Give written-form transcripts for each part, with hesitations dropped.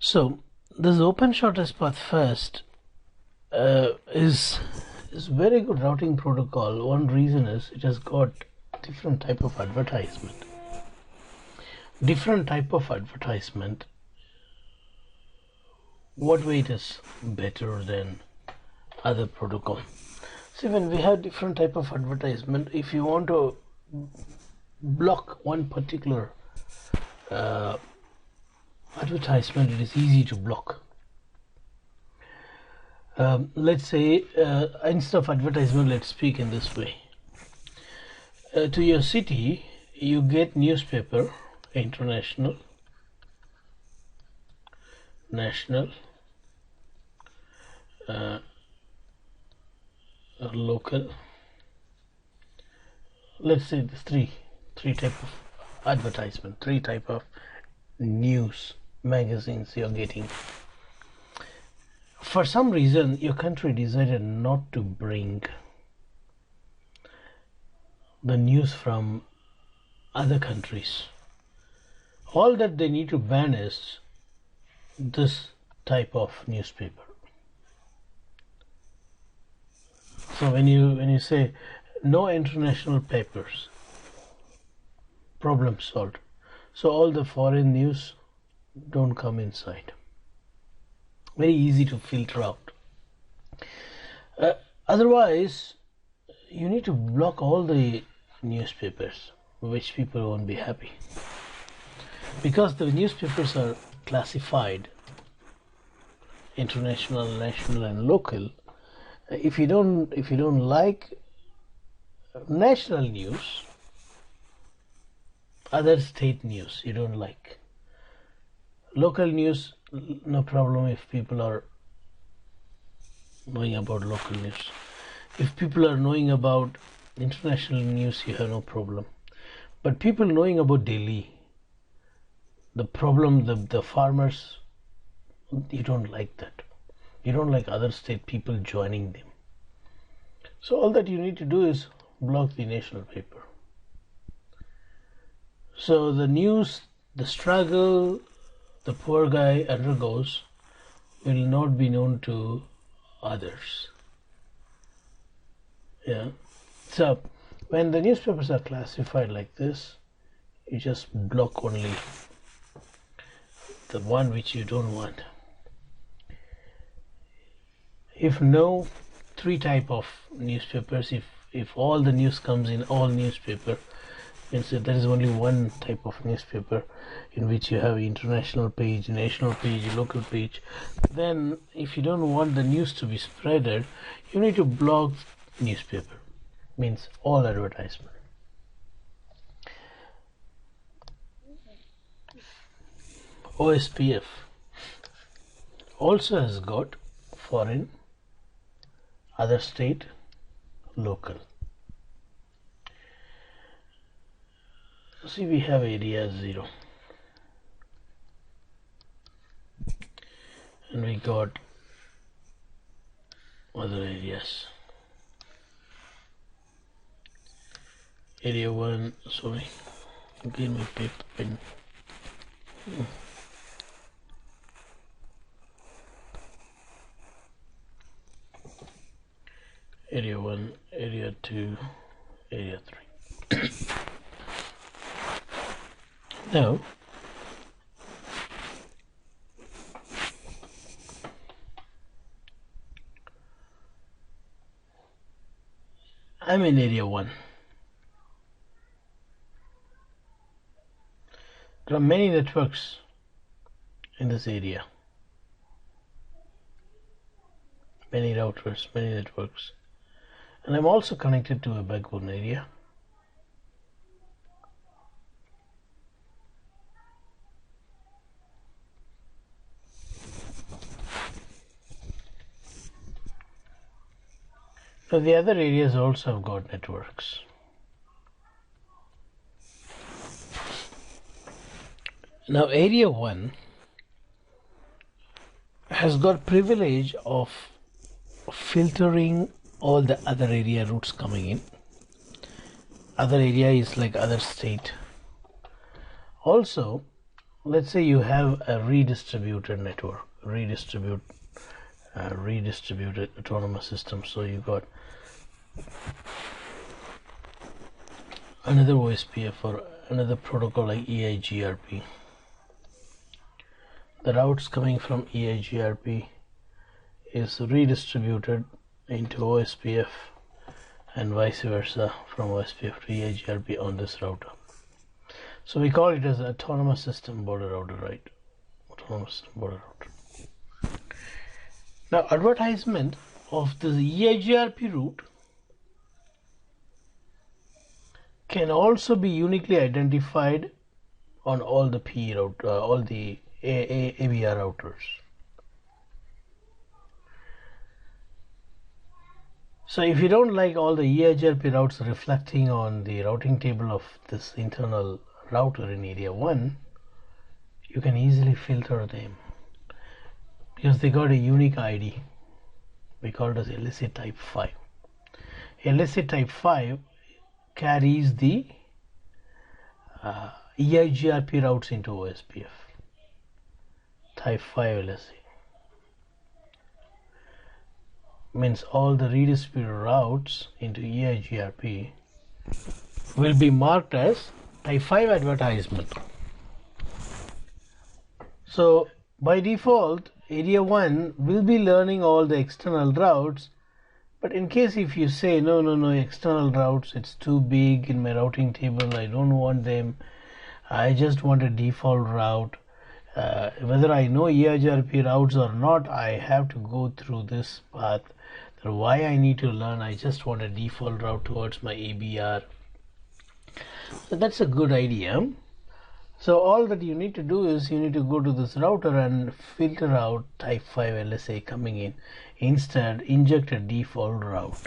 So this open shortest path first is very good routing protocol. One reason is it has got different type of advertisement. What way it is better than other protocol? See, when we have different type of advertisement, if you want to block one particular advertisement, it is easy to block. Let's say instead of advertisement, let's speak in this way. To your city, you get newspaper, international, national, local. Let's say this three type of advertisement, three type of news magazines you're getting. For some reason, your country decided not to bring the news from other countries. All that they need to ban is this type of newspaper. So when you say no international papers, problem solved. So all the foreign news don't come inside. Very easy to filter out. Otherwise, you need to block all the newspapers, which people won't be happy, because the newspapers are classified international, national, and local. If you don't like national news, other state news you don't like, local news, no problem if people are knowing about local news. If people are knowing about international news, you have no problem. But people knowing about Delhi, the problem, the farmers, you don't like that. You don't like other state people joining them. So all that you need to do is block the national paper. So the news, the struggle the poor guy undergoes will not be known to others. Yeah. So when the newspapers are classified like this, you just block only the one which you don't want. If no three type of newspapers, if all the news comes in all newspaper, means that there is only one type of newspaper in which you have international page, national page, local page, then if you don't want the news to be spreaded, you need to block newspaper, means all advertisement. OSPF also has got foreign, other state, local. See, we have area 0 and we got other areas. Area 1, sorry, again my paper pen. Area 1, area 2, area 3. Now, I'm in area 1. There are many networks in this area, many routers, many networks, and I'm also connected to a backbone area. Now the other areas also have got networks. Now area 1 has got privilege of filtering all the other area routes coming in. Other area is like other state. Also, let's say you have a redistributed network, redistributed autonomous system. So you got another OSPF or another protocol like EIGRP. The routes coming from EIGRP is redistributed into OSPF and vice versa from OSPF to EIGRP on this router. So we call it as autonomous system border router, right? Autonomous system border router. Now, advertisement of the EIGRP route can also be uniquely identified on all the PE route, all the ABR routers. So if you don't like all the EIGRP routes reflecting on the routing table of this internal router in area 1, you can easily filter them because they got a unique ID. We call it as LSA type 5. LSA type 5 carries the EIGRP routes into OSPF. Type 5 LSA means all the redistributed routes into EIGRP will be marked as type 5 advertisement. So by default, area 1 will be learning all the external routes, but in case if you say no external routes, it's too big in my routing table, I don't want them, I just want a default route, whether I know EIGRP routes or not, I have to go through this path. So why I need to learn, I just want a default route towards my ABR. So that's a good idea. So all that you need to do is you need to go to this router and filter out type 5 LSA coming in. Instead, inject a default route.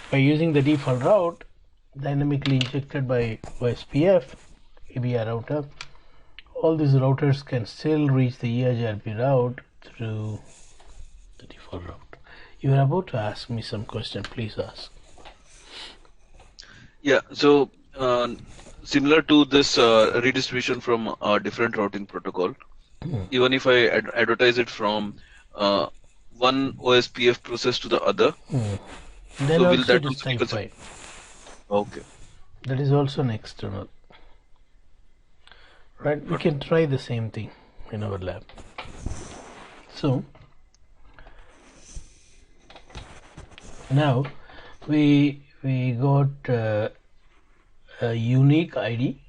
By using the default route dynamically injected by OSPF ABR router, all these routers can still reach the EIGRP route through the default route. You are about to ask me some question, please ask. Yeah, so similar to this redistribution from different routing protocol, even if I advertise it from one OSPF process to the other, then so also will that it is type 5. Okay. That is also an external. Right, we can try the same thing in our lab. So now we got a unique ID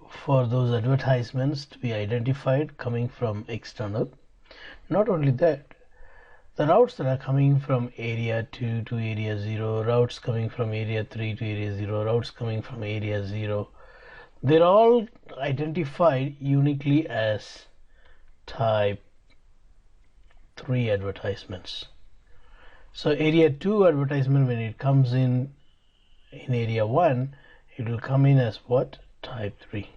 for those advertisements to be identified coming from external. Not only that, the routes that are coming from area 2 to area 0, routes coming from area 3 to area 0, routes coming from area 0, they're all identified uniquely as type 3 advertisements. So area 2 advertisement, when it comes in area 1, it will come in as what? Type 3.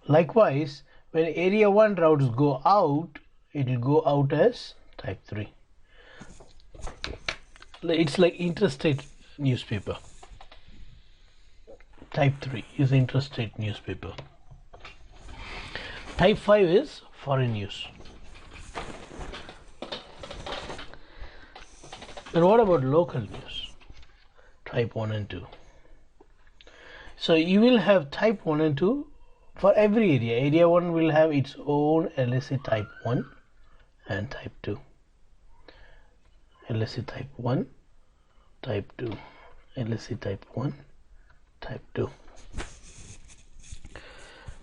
Likewise, when area 1 routes go out, it will go out as type 3. It's like interstate newspaper. Type 3 is interstate newspaper. Type 5 is foreign news. And what about local news? Type 1 and 2. So you will have type 1 and 2 for every area. Area 1 will have its own LSA type 1 and type 2. LSA type 1, type 2. LSA type 1, type 2.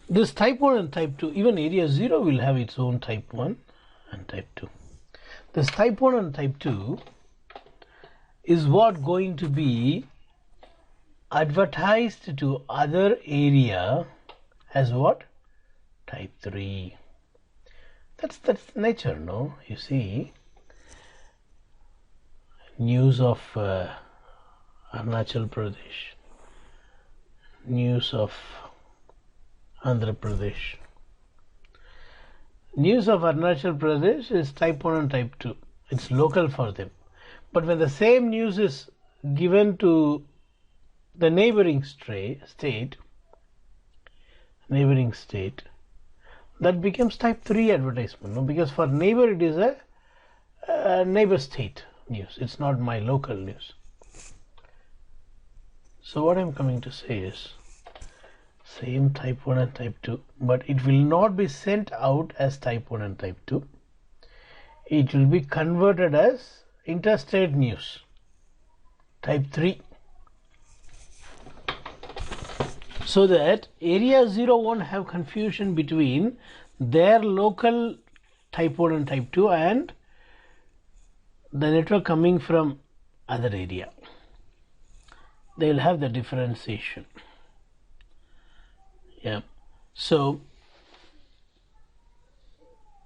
This type 1 and type 2, even area 0 will have its own type 1 and type 2. This type 1 and type 2 is what going to be advertised to other area as what? Type 3. That's nature, no? You see, news of Arunachal Pradesh, news of Andhra Pradesh. News of Arunachal Pradesh is type 1 and type 2. It's local for them. But when the same news is given to the neighboring state, that becomes type 3 advertisement. No? Because for neighbor it is a neighbor state news. It's not my local news. So what I'm coming to say is same type 1 and type 2, but it will not be sent out as type 1 and type 2. It will be converted as interstate news, type 3. So that area 0, 1 have confusion between their local type 1 and type 2 and the network coming from other area. They will have the differentiation. Yeah. So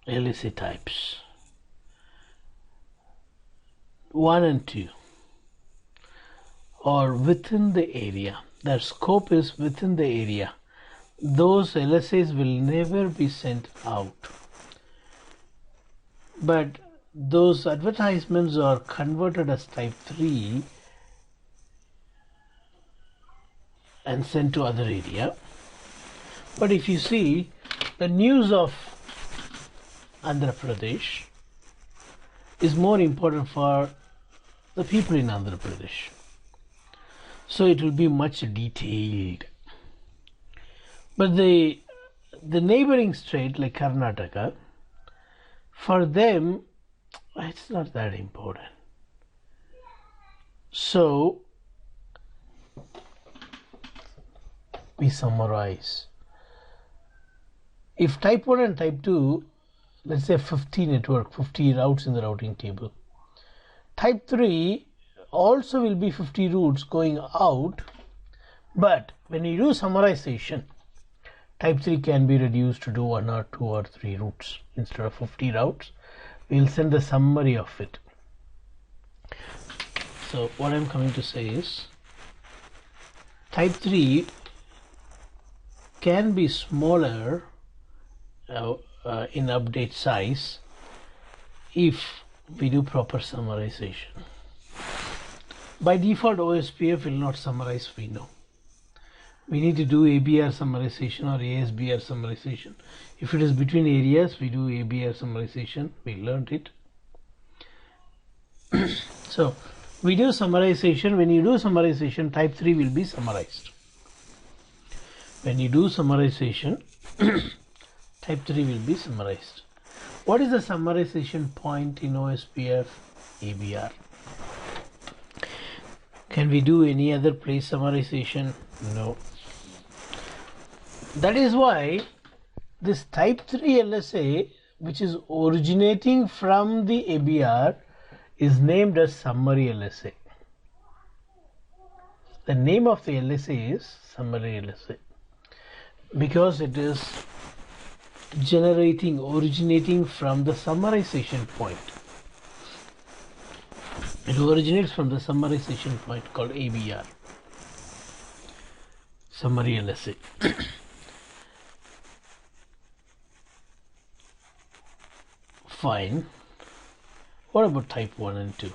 LSA types 1 and 2 or within the area. Their scope is within the area. Those LSAs will never be sent out. But those advertisements are converted as type 3 and sent to other area. But if you see the news of Andhra Pradesh is more important for the people in Andhra Pradesh. So it will be much detailed. But the neighboring state like Karnataka, for them it's not that important. So we summarize. If type 1 and type 2, let's say 50 network, 50 routes in the routing table. Type 3 also will be 50 routes going out, but when you do summarization, type 3 can be reduced to do 1 or 2 or 3 routes. Instead of 50 routes, we will send a summary of it. So what I'm coming to say is type 3 can be smaller in update size if we do proper summarization. By default, OSPF will not summarize, we know. We need to do ABR summarization or ASBR summarization. If it is between areas, we do ABR summarization. We learned it. So we do summarization. When you do summarization, type 3 will be summarized. When you do summarization, type 3 will be summarized. What is the summarization point in OSPF? ABR. Can we do any other place summarization? No. That is why this type 3 LSA, which is originating from the ABR, is named as summary LSA. The name of the LSA is summary LSA because it is originating from the summarization point. It originates from the summarization point called ABR, summary LSA. Fine. What about type 1 and 2?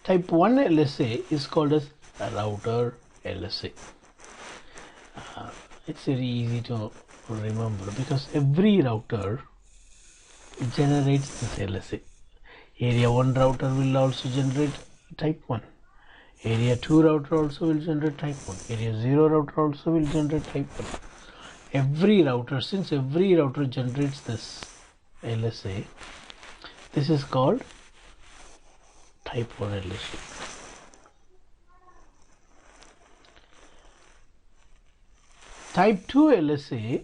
Type 1 LSA is called as a router LSA. It's very easy to remember because every router generates this LSA. Area 1 router will also generate type 1. Area 2 router also will generate type 1. Area 0 router also will generate type 1. Every router, since every router generates this LSA, this is called type 1 LSA. Type 2 LSA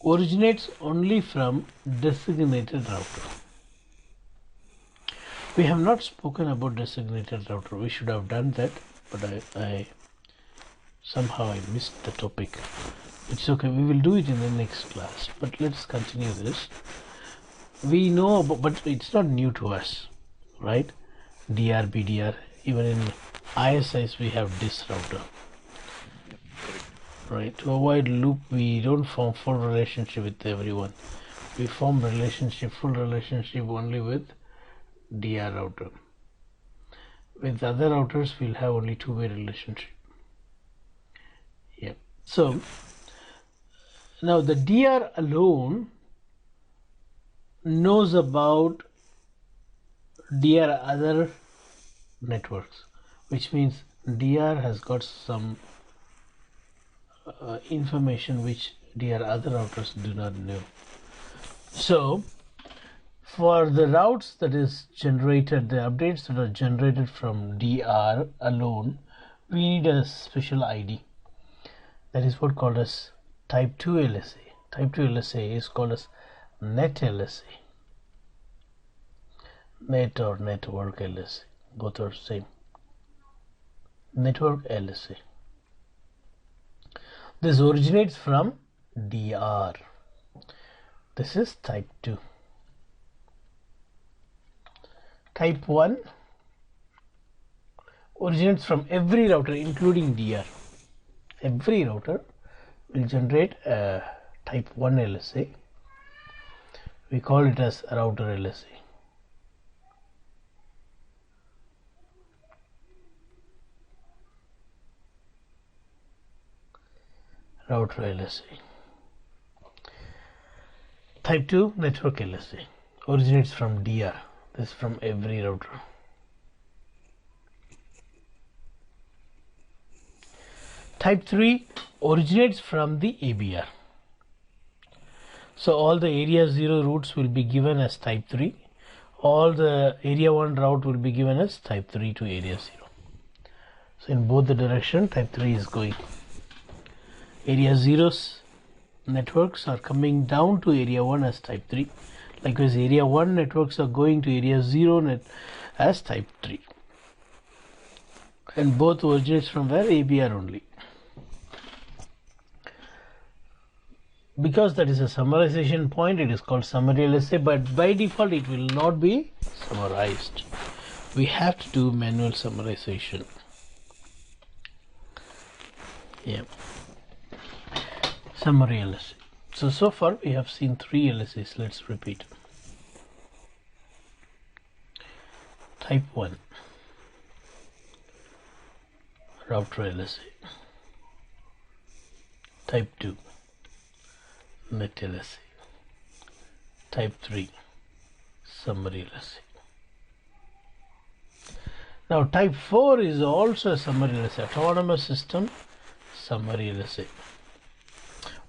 originates only from designated router. We have not spoken about designated router. We should have done that, but I somehow missed the topic. It's okay, we will do it in the next class, but let's continue this. We know about, but it's not new to us, right? DR, BDR, even in ISIs we have this router. Right, to avoid loop, we don't form full relationship with everyone. We form full relationship only with DR router. With other routers, we'll have only two-way relationship. Yeah. So now the DR alone knows about DR other networks, which means DR has got some information which DR other routers do not know. So for the routes that is generated, the updates that are generated from DR alone, we need a special ID. That is what called as type 2 LSA. Type 2 LSA is called as net LSA. Net or network LSA, both are same. Network LSA. This originates from DR. This is type 2. Type 1 originates from every router including DR. Every router will generate a type 1 LSA. We call it as router LSA. Router LSA. Type 2 network LSA originates from DR. This is from every router. Type 3 originates from the ABR. So all the area 0 routes will be given as type 3. All the area 1 route will be given as type 3 to area 0. So in both the direction, type 3 is going. Area 0's networks are coming down to area 1 as type 3. Likewise, area 1 networks are going to area 0 net as type 3. And both originates from where? ABR only. Because that is a summarization point, it is called summary LSA, but by default it will not be summarized. We have to do manual summarization. Yeah. Summary LSA. So far we have seen 3 LSAs. Let's repeat. Type 1 router LSA. Type 2 net LSA. Type 3 summary LSA. Now type 4 is also a summary LSA, autonomous system summary LSA.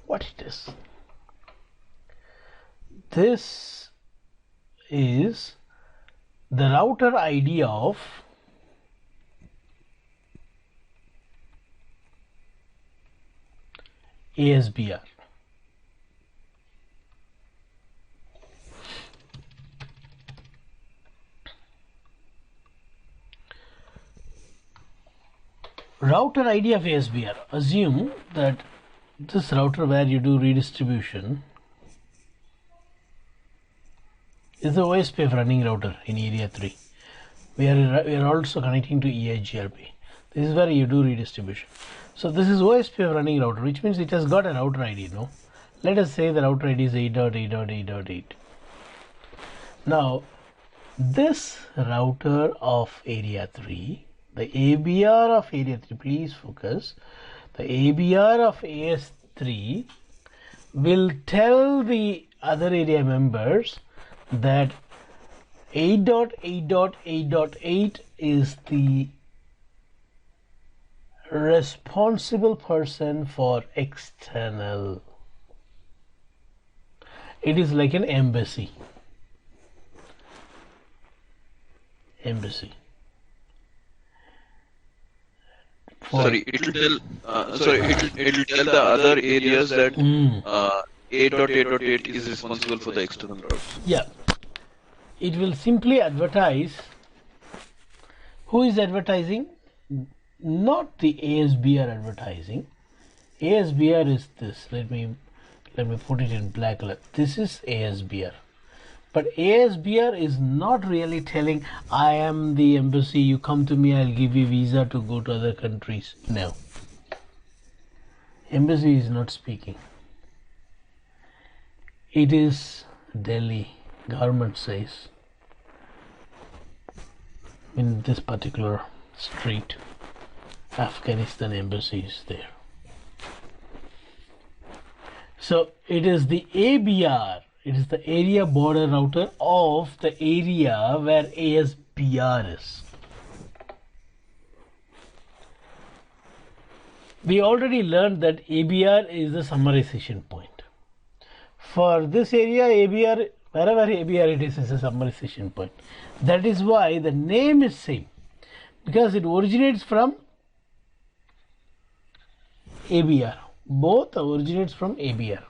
What it is? This is the router ID of ASBR. Router ID of ASBR. Assume that this router where you do redistribution is the OSPF running router in area 3. We are also connecting to EIGRP. This is where you do redistribution. So this is OSPF running router, which means it has got a router ID, no? Let us say the router ID is 8.8.8.8. Now, this router of area 3, the ABR of area 3, please focus, the ABR of AS3 will tell the other area members that 8.8.8.8 is the responsible person for external. It is like an embassy. Sorry, it will tell. It will tell the other areas that 8.8.8 is responsible for the external routes. Yeah, it will simply advertise. Who is advertising? Not the ASBR advertising. ASBR is this. Let me put it in black color. This is ASBR. But ASBR is not really telling, I am the embassy, you come to me, I'll give you visa to go to other countries. No. Embassy is not speaking. It is Delhi. Government says, in this particular street. Afghanistan embassy is there. So it is the ABR, it is the area border router of the area where ASBR is. We already learned that ABR is the summarization point. For this area, ABR, wherever ABR it is a summarization point. That is why the name is same, because it originates from ABR. Both originates from ABR,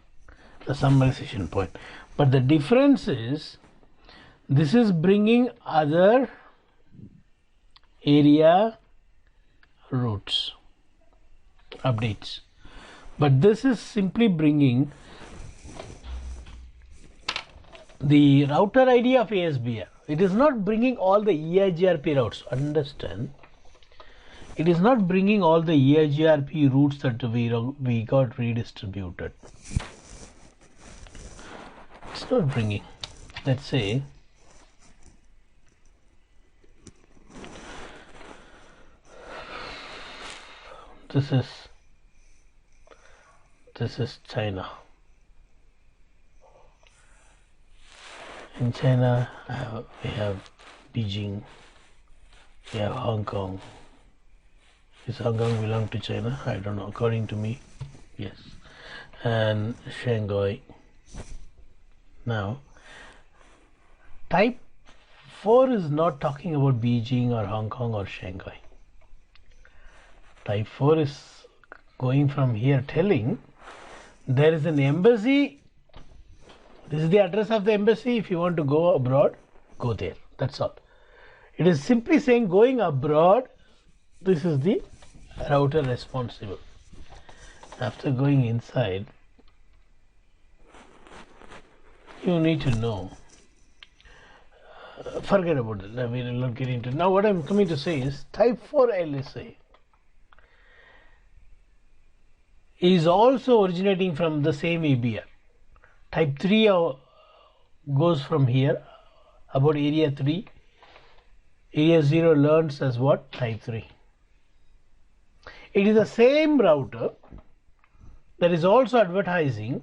the summarization point. But the difference is, this is bringing other area routes, updates. But this is simply bringing the router ID of ASBR. It is not bringing all the EIGRP routes. Understand? It is not bringing all the EIGRP routes that we got redistributed. It's not bringing. Let's say this is China. In China, we have Beijing, we have Hong Kong. Does Hong Kong belong to China? I don't know. According to me, yes. And Shanghai. Now, type 4 is not talking about Beijing or Hong Kong or Shanghai. Type 4 is going from here, telling there is an embassy. This is the address of the embassy. If you want to go abroad, go there. That's all. It is simply saying going abroad. This is the router responsible. After going inside, you need to know. Forget about it. We will not get into it. Now what I'm coming to say is type 4 LSA is also originating from the same ABR. Type 3 goes from here, about area 3. Area 0 learns as what? Type 3. It is the same router that is also advertising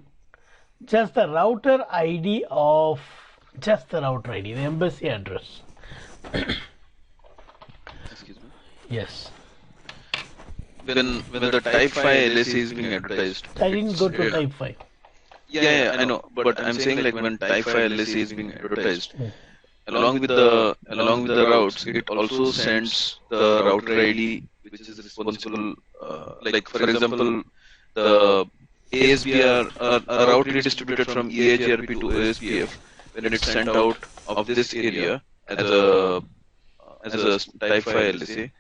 just the router ID of the embassy address. Excuse me. Yes. When the type 5 LSA is being advertised. I didn't go to type 5. Yeah, I know. But I'm saying like when type 5 LSA is being advertised, along with the routes, it also sends the router ID which is responsible. Like for example, the ASBR a route redistributed from EIGRP to OSPF when it's sent out of this area as a type 5 LSA.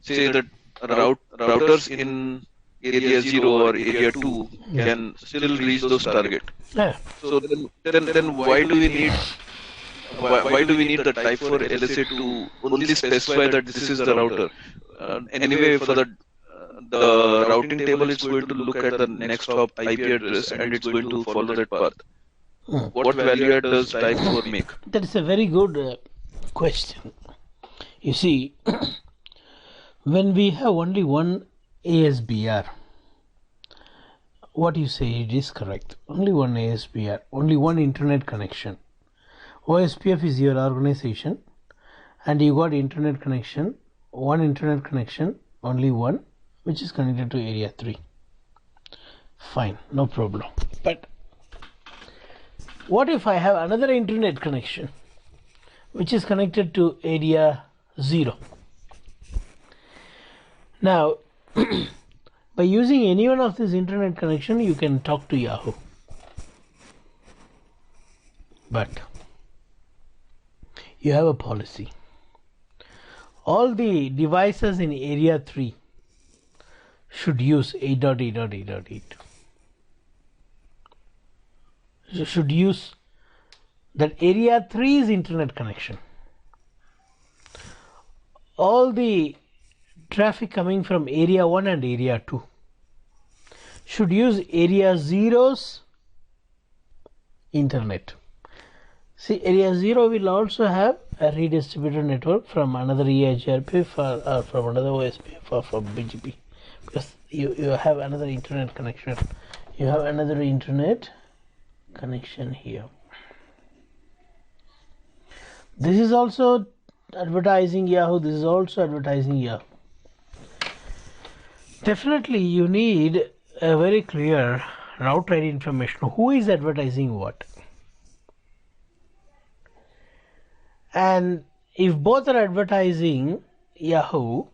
Say that routers in area 0 or area 2 can still reach those target. Yeah. So then why do we need the type 4 LSA to only specify that this is the router? Anyway, for the routing table, it's going to look at the next hop IP address and it's going to follow that path. What value add does type 4 make? That is a very good question. You see, when we have only one ASBR, what you say it is correct. Only one ASBR, only one internet connection. OSPF is your organization and you got internet connection, one internet connection, only one, which is connected to area 3. Fine, no problem. But what if I have another internet connection which is connected to area 0? Now, by using any one of these internet connection, you can talk to Yahoo. But you have a policy. All the devices in area 3 should use 8.8.8.8. You should use that area 3's internet connection. All the traffic coming from area 1 and area 2 should use area 0's internet. See, area 0 will also have a redistributed network from another EIGRP or from another OSPF or from BGP, because you have another internet connection. You have another internet connection here. This is also advertising Yahoo. This is also advertising Yahoo. Definitely you need a very clear route ID information. Who is advertising what? And if both are advertising Yahoo,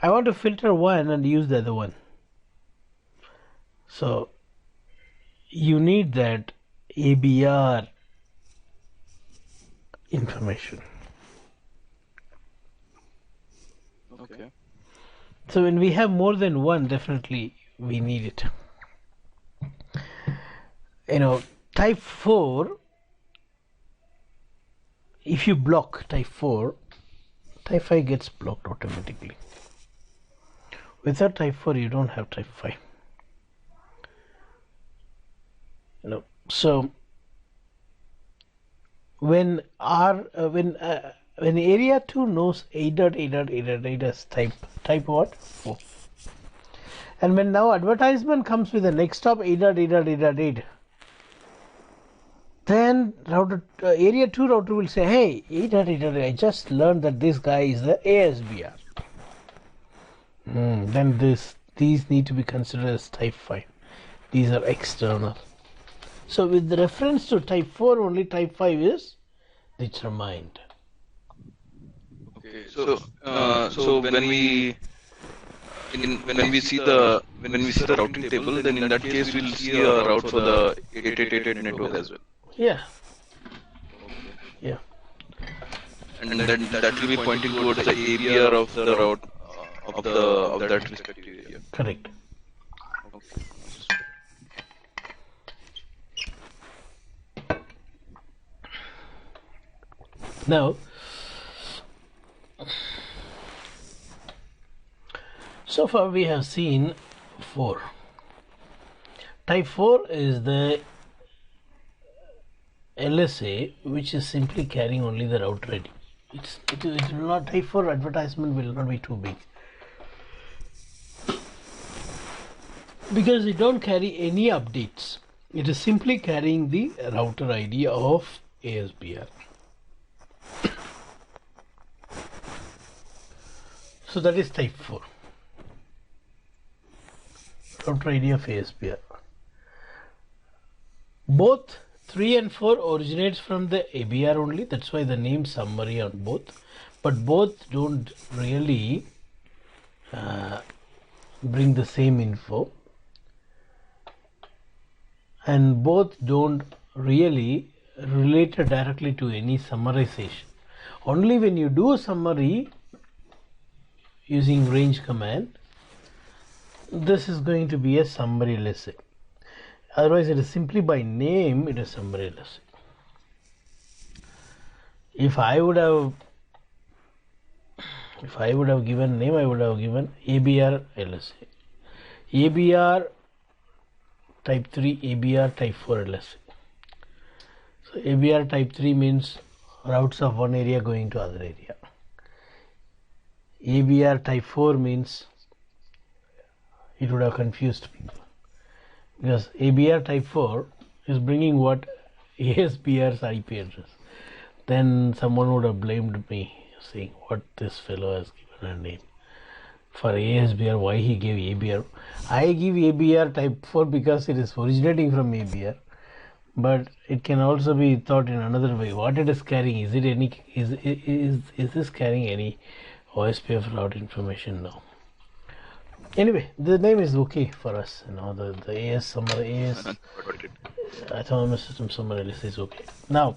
I want to filter one and use the other one. So you need that ABR information. Okay. So when we have more than one, definitely we need it. Type 4, if you block type 4, type 5 gets blocked automatically. Without type 4, you don't have type 5. So when area 2 knows 8.8.8.8 as type what? 4. And when now advertisement comes with the next stop 8.8.8.8, then area 2 router will say, hey, 8.8.8, I just learned that this guy is the ASBR. Then these need to be considered as type 5. These are external. So with the reference to type 4, only type 5 is determined. Okay. So when we see the routing table, then in that case we'll see a route for the 8.8.8 network as well. Yeah. Yeah. And then that will be pointing towards the ABR of the route of that respective area. Correct. Okay. Now, so far we have seen 4. Type 4 is the LSA, which is simply carrying only the route ID. It will not, type 4 advertisement will not be too big, because it don't carry any updates. It is simply carrying the router ID of ASBR. So that is type 4. Router ID of ASBR. Both 3 and 4 originates from the ABR only. That's why the name summary on both. But both don't really bring the same info. And both don't really relate directly to any summarization. Only when you do a summary using range command, this is going to be a summary LSA. Otherwise, it is simply by name, it is summary LSA. If I would have given name, I would have given ABR LSA. ABR type 3, ABR type 4 LSA. So ABR type 3 means routes of one area going to other area. ABR type 4 means, it would have confused people, because ABR type 4 is bringing what? ASBR's IP address. Then someone would have blamed me, saying what this fellow has given a name for ASBR, why he gave ABR. I give ABR type 4 because it is originating from ABR, but it can also be thought in another way. What it is carrying, is this carrying any OSPF route information? No. Anyway, the name is okay for us. The AS summary, AS autonomous system summary LSA is okay. Now,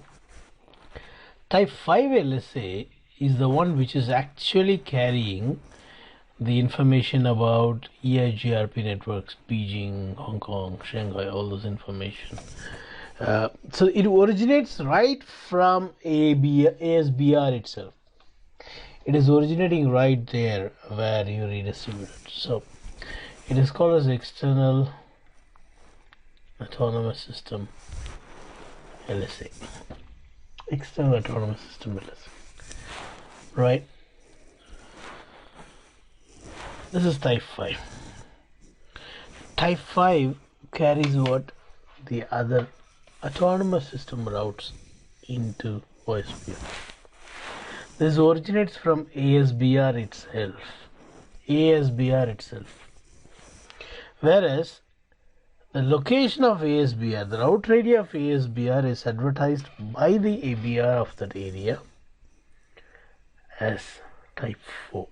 type 5 LSA is the one which is actually carrying the information about EIGRP networks, Beijing, Hong Kong, Shanghai, all those information. So it originates right from ASBR itself. It is originating right there where you redistribute it. So it is called as external autonomous system LSA. external autonomous system LSA. Right? This is type 5. Type 5 carries what? The other autonomous system routes into OSPF. This originates from ASBR itself. ASBR itself. Whereas the location of ASBR, the route radius of ASBR is advertised by the ABR of that area as type 4.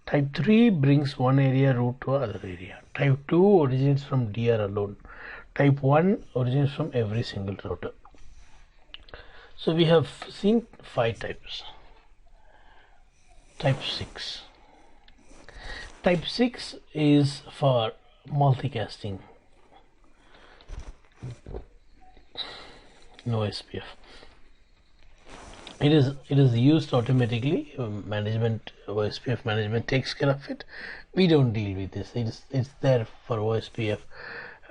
Type 3 brings one area route to another area. Type 2 originates from DR alone. Type 1 originates from every single router. So we have seen 5 types. Type 6. Type 6 is for multicasting in OSPF. It is used automatically. OSPF management takes care of it. We don't deal with this. It's there for OSPF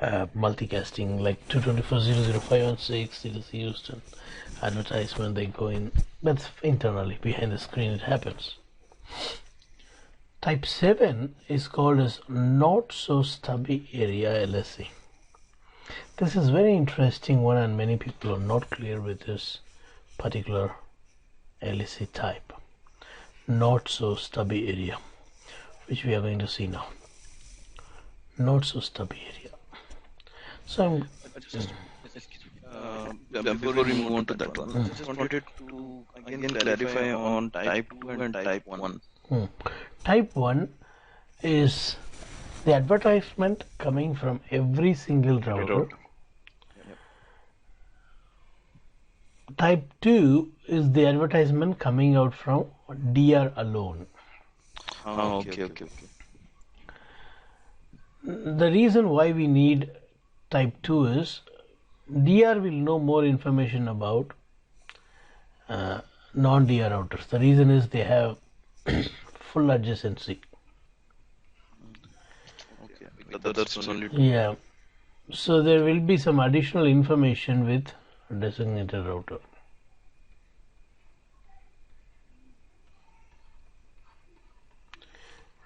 multicasting, like 224.0.0.5.6. It is used in advertisement. They go in. That's internally behind the screen. It happens. Type 7 is called as not so stubby area LSA. This is very interesting one, and many people are not clear with this particular LSA type. Not so stubby area, which we are going to see now. Not so stubby area. So before we move on to that one, I just wanted to again clarify on type 2 and type 1. Type 1 is the advertisement coming from every single router. Type 2 is the advertisement coming out from DR alone. Okay. The reason why we need type 2 is DR will know more information about non-DR routers. The reason is they have full adjacency. Okay, that's only yeah. So there will be some additional information with designated router.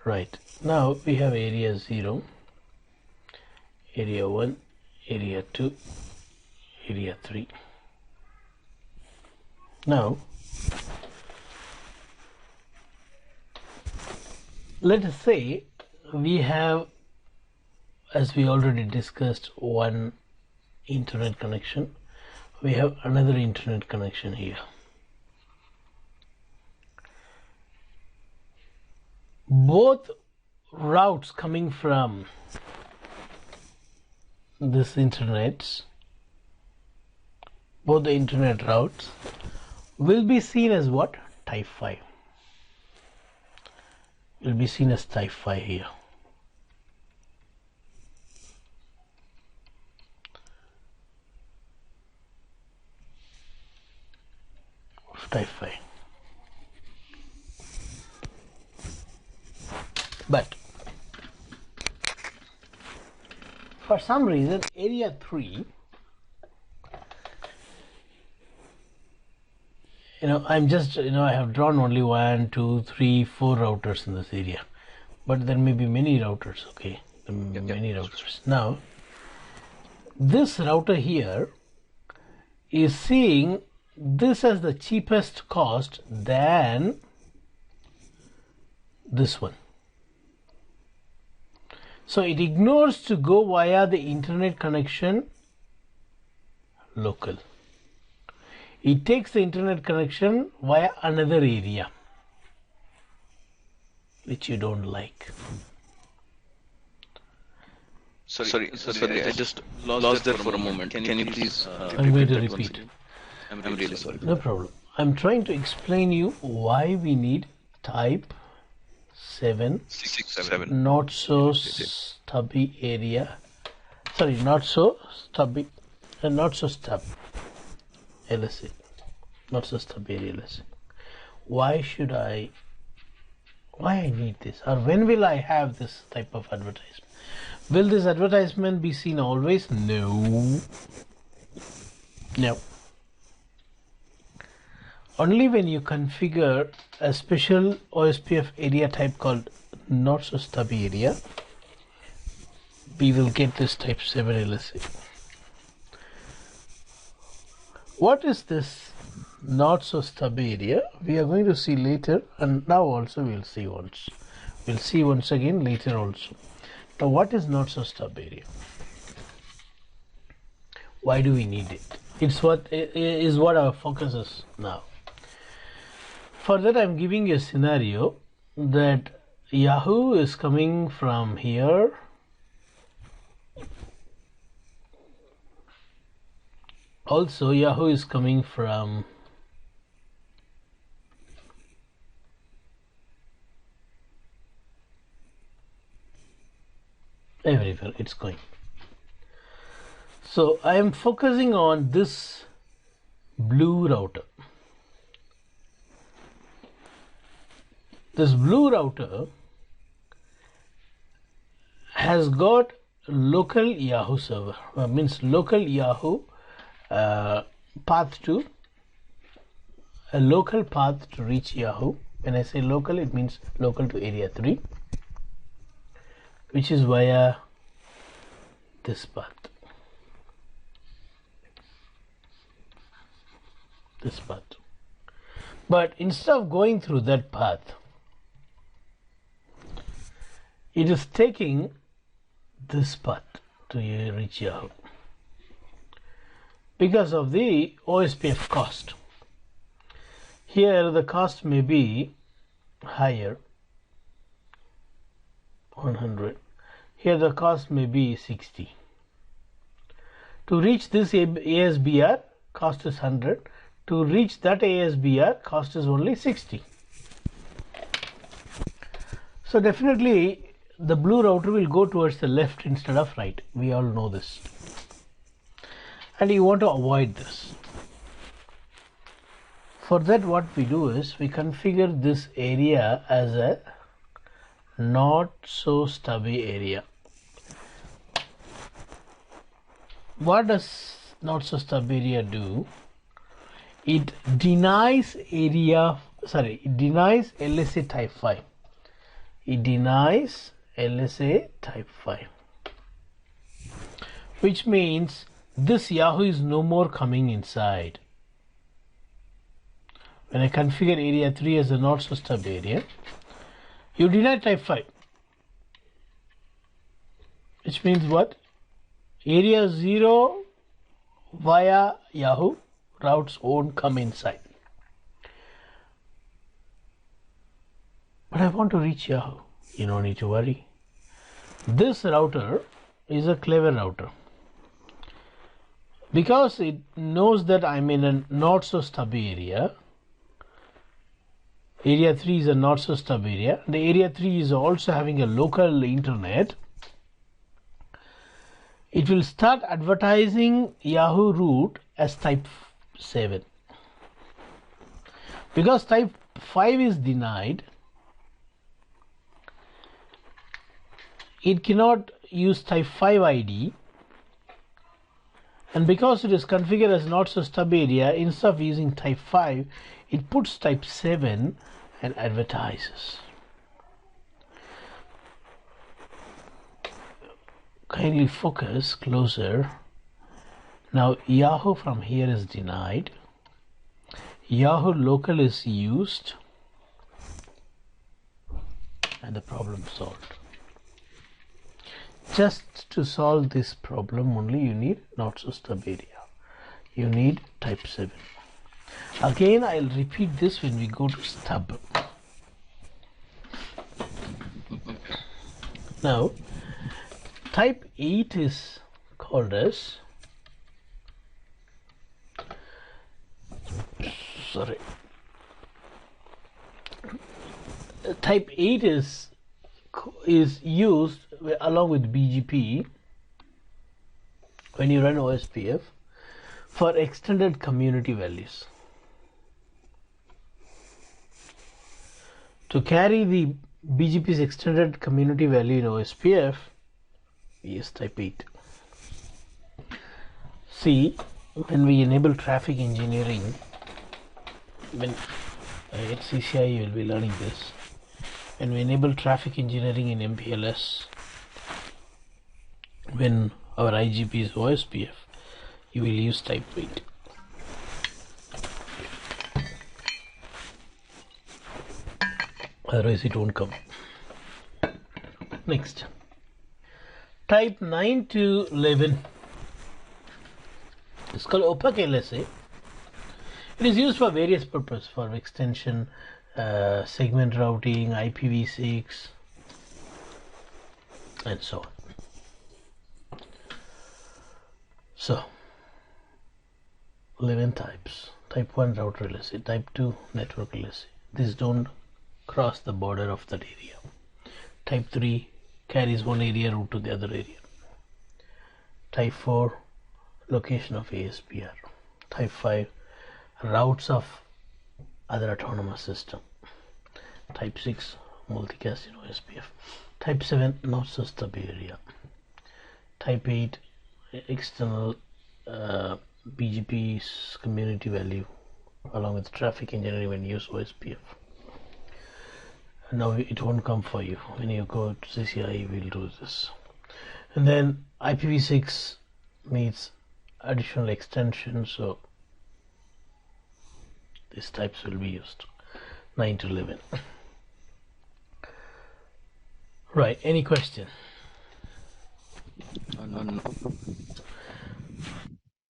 Right. Now we have area 0, area 1, area 2, area 3. Now let us say we have, as we already discussed, one internet connection. We have another internet connection here. Both routes coming from this internet, both the internet routes will be seen as what? Type 5. Will be seen as type 5 here. Type 5. But for some reason, area 3, I'm just, I have drawn only 1, 2, 3, 4 routers in this area, but there may be many routers. Okay, many routers. Now, this router here is seeing this as the cheapest cost than this one. So it ignores to go via the internet connection local. It takes the internet connection via another area, which you don't like. Sorry, I just lost that for a moment. Can you please I'm going to repeat. I'm really sorry. No problem. I'm trying to explain you why we need type 7, 7. not so stubby area. Sorry, not so stubby, not so stub LSA, not so stubby area LSA. Why I need this, or when will I have this type of advertisement? Will this advertisement be seen always? No. only when you configure a special OSPF area type called not so stubby area, we will get this type 7 LSA. What is this not so stubby area? We are going to see later, and now also we'll see once. We'll see once again later also. Now, what is not so stubby area? Why do we need it? It's what our focus is now. For that, I'm giving you a scenario that Yahoo is coming from here. Also, Yahoo is coming from everywhere. It's going. So I am focusing on this blue router. This blue router has got local Yahoo server, means local Yahoo path to a local path to reach Yahoo. When I say local, it means local to area 3, which is via this path. This path. But instead of going through that path, it is taking this path to reach Yahoo because of the OSPF cost. Here the cost may be higher, 100. Here the cost may be 60. To reach this ASBR, cost is 100. To reach that ASBR, cost is only 60. So definitely the blue router will go towards the left instead of right. We all know this. And you want to avoid this. For that, what we do is we configure this area as a not so stubby area. What does not so stubby area do? It denies LSA type 5. It denies LSA type 5, which means this Yahoo is no more coming inside. When I configure area 3 as a not so stubby area, you deny type 5, which means what? Area 0 via Yahoo routes won't come inside. But I want to reach Yahoo. You don't need to worry. This router is a clever router because it knows that I'm in a not so stubby area. Area 3 is a not so stubby area. The area 3 is also having a local internet. It will start advertising Yahoo route as type 7. Because type 5 is denied, it cannot use type 5 ID, and because it is configured as not so stubby area, instead of using type 5, it puts type 7 and advertises. Kindly focus closer. Now Yahoo from here is denied. Yahoo local is used, and the problem solved. Just to solve this problem only you need not so stubby area. You need type 7. Again, I'll repeat this when we go to stub. Now, type 8 is called as, type 8 is used along with BGP when you run OSPF for extended community values. To carry the BGP's extended community value in OSPF, we use type 8. See, when we enable traffic engineering, when at CCI you will be learning this. When we enable traffic engineering in MPLS, when our IGP is OSPF, you will use type 8. Otherwise it won't come. Next, type 9 to 11 is called opaque LSA. It is used for various purposes, for extension, segment routing, IPv6, and so on. So 11 types. Type 1 router LSA, type 2 network LSA. These don't cross the border of that area. Type 3 carries one area route to the other area. Type 4 location of ASPR. Type 5 routes of other autonomous system. Type 6 multicast in OSPF. Type 7 not so stub area. Type 8 external BGP's community value along with traffic engineering when you use OSPF. Now it won't come for you. When you go to CCI, we'll do this. And then IPv6 needs additional extension, so these types will be used. 9 to 11. Right, any question? No.